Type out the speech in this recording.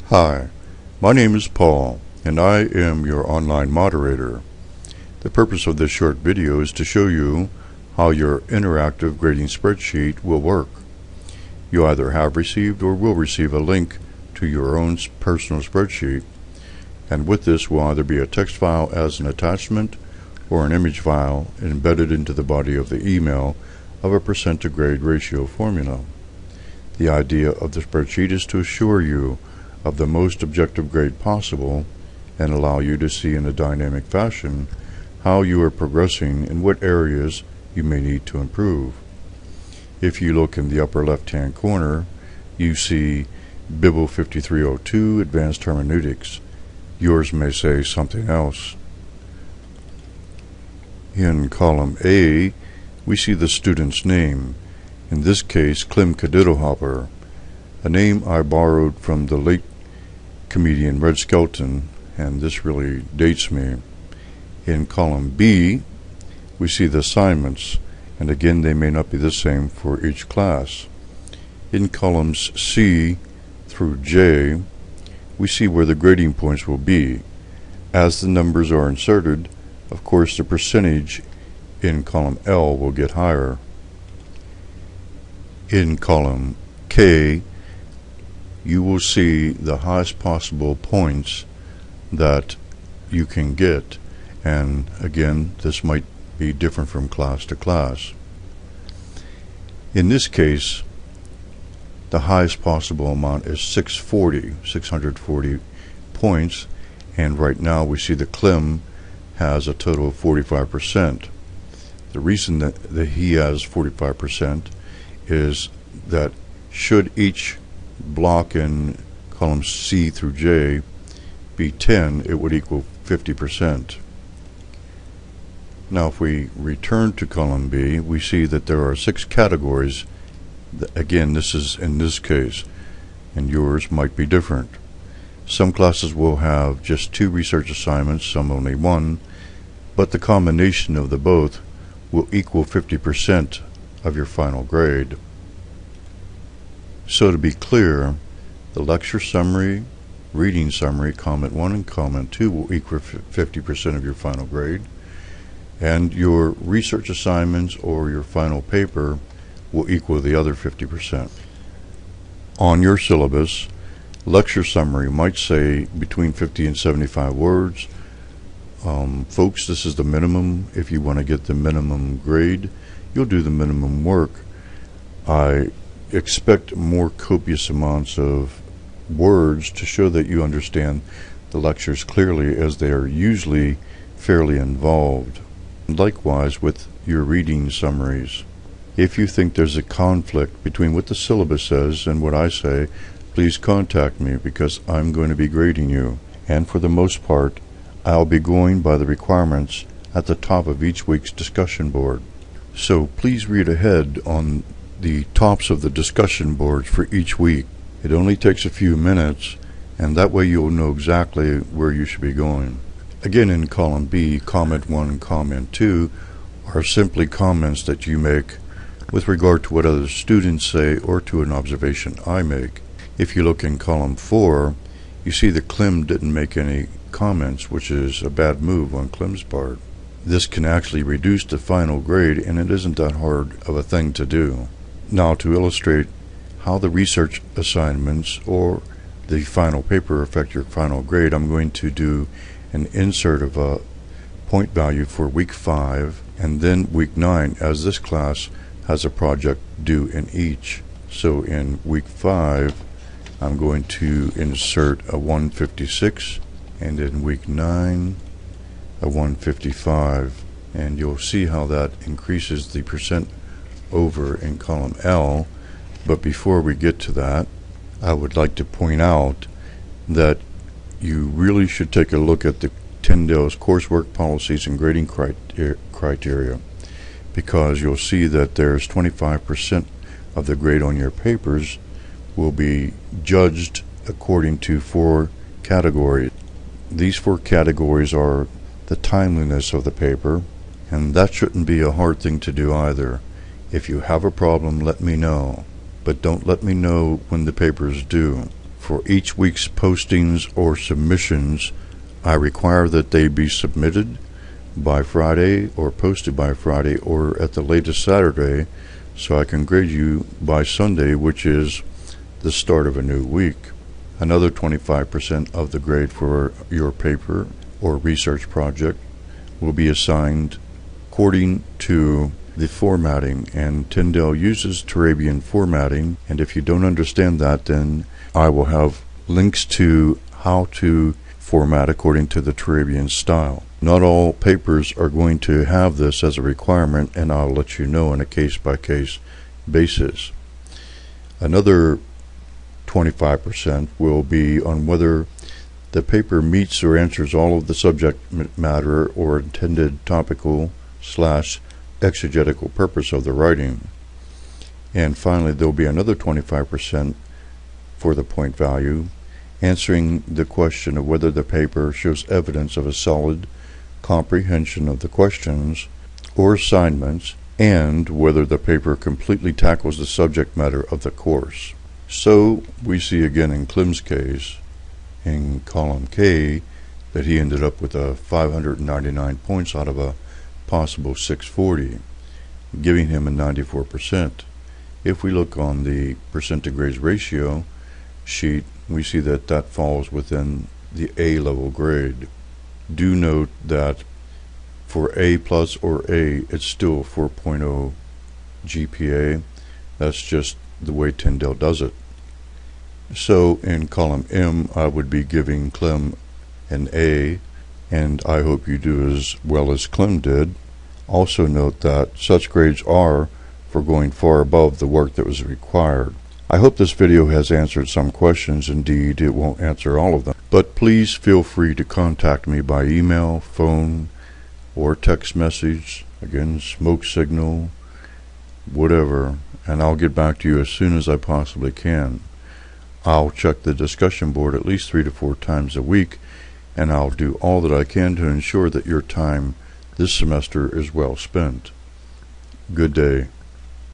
Hi, my name is Paul, and I am your online moderator. The purpose of this short video is to show you how your interactive grading spreadsheet will work. You either have received or will receive a link to your own personal spreadsheet, and with this will either be a text file as an attachment or an image file embedded into the body of the email of a percent to grade ratio formula. The idea of the spreadsheet is to assure you of the most objective grade possible and allow you to see in a dynamic fashion how you are progressing and what areas you may need to improve. If you look in the upper left hand corner, you see Bibble 5302 Advanced Hermeneutics. Yours may say something else. In column A, we see the student's name, in this case Clem Kadiddlehopper, a name I borrowed from the late comedian Red Skelton, and this really dates me. In column B, we see the assignments, and again they may not be the same for each class. In columns C through J, we see where the grading points will be. As the numbers are inserted, of course the percentage in column L will get higher. In column K, you will see the highest possible points that you can get, and again this might be different from class to class. In this case, the highest possible amount is 640 points, and right now we see that Clem has a total of 45%. The reason that he has 45% is that should each block in columns C through J be 10, it would equal 50%. Now if we return to column B, we see that there are 6 categories. Again, this is in this case, and yours might be different. Some classes will have just 2 research assignments, some only 1, but the combination of the both will equal 50% of your final grade. So to be clear, the lecture summary, reading summary, comment 1 and comment 2 will equal 50% of your final grade, and your research assignments or your final paper will equal the other 50%. On your syllabus, lecture summary might say between 50 and 75 words. Folks, this is the minimum. If you want to get the minimum grade, you'll do the minimum work. I expect more copious amounts of words to show that you understand the lectures clearly, as they are usually fairly involved. Likewise with your reading summaries. If you think there's a conflict between what the syllabus says and what I say, please contact me, because I'm going to be grading you, and for the most part I'll be going by the requirements at the top of each week's discussion board. So please read ahead on the tops of the discussion boards for each week. It only takes a few minutes, and that way you'll know exactly where you should be going. Again, in column B, comment 1 and comment 2 are simply comments that you make with regard to what other students say or to an observation I make. If you look in column 4, you see that Clem didn't make any comments, which is a bad move on Clem's part. This can actually reduce the final grade, and it isn't that hard of a thing to do. Now, to illustrate how the research assignments or the final paper affect your final grade, I'm going to do an insert of a point value for week 5 and then week 9, as this class has a project due in each. So in week 5, I'm going to insert a 156, and in week 9 a 155, and you'll see how that increases the percent over in column L. But before we get to that, I would like to point out that you really should take a look at the Tyndale's coursework policies and grading criteria, because you'll see that there's 25% of the grade on your papers will be judged according to 4 categories. These 4 categories are the timeliness of the paper, and that shouldn't be a hard thing to do either. If you have a problem, let me know, but don't let me know when the paper is due. For each week's postings or submissions, I require that they be submitted by Friday or posted by Friday or at the latest Saturday, so I can grade you by Sunday, which is the start of a new week. Another 25% of the grade for your paper or research project will be assigned according to the formatting, and Tyndall uses Turabian formatting, and if you don't understand that, then I will have links to how to format according to the Turabian style. Not all papers are going to have this as a requirement, and I'll let you know on a case-by-case basis. Another 25% will be on whether the paper meets or answers all of the subject matter or intended topical / exegetical purpose of the writing. And finally, there will be another 25% for the point value, answering the question of whether the paper shows evidence of a solid comprehension of the questions or assignments, and whether the paper completely tackles the subject matter of the course. So we see again in Clem's case, in column K, that he ended up with 599 points out of a possible 640, giving him a 94%. If we look on the percent to grades ratio sheet, we see that that falls within the A level grade. Do note that for A plus or A, it's still 4.0 GPA. That's just the way Tyndall does it. So in column M, I would be giving Clem an A, and I hope you do as well as Clem did. Also note that such grades are for going far above the work that was required. I hope this video has answered some questions. Indeed, it won't answer all of them, but please feel free to contact me by email, phone, or text message, again, smoke signal, whatever, and I'll get back to you as soon as I possibly can. I'll check the discussion board at least 3 to 4 times a week, and I'll do all that I can to ensure that your time this semester is well spent. Good day.